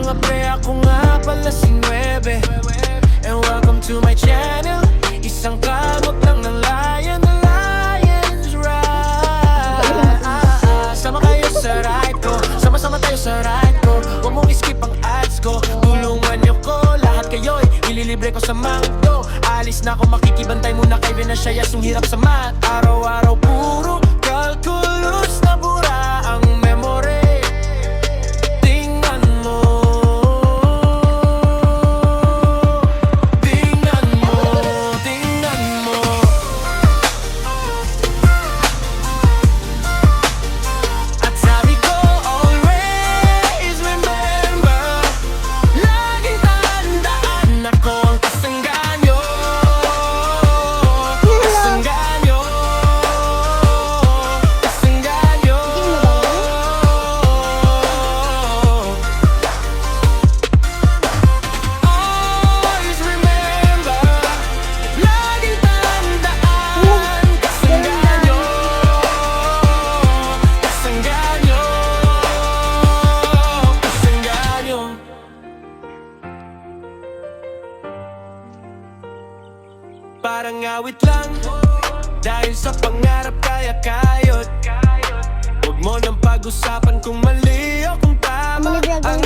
mga pre, ako nga pala si Nuebe. And welcome to my channel. Isang kamot lang ng lion, the lion's ride. Sama kayo sa ride ko, sama-sama tayo sa ride ko. Huwag mong skip ang ads ko, tulungan niyo ko. Lahat kayo'y ililibre ko sa mangdo. Alis na ako, makikibantay muna kay Venasias. Yung hirap sa math, araw-araw puro calculus na bura ang memory. Tingnan mo, tingnan mo, tingnan mo. At sabi ko, always remember, laging tandaan ako ang kasangganyo. Kasangganyo, kasangganyo. Always remember, laging tandaan, kasangganyo. Kasangganyo, kasangganyo. Parang awit lang, dahil sa pangarap kaya kayot. Huwag mo nang pag-usapan kung mali o kung tama ang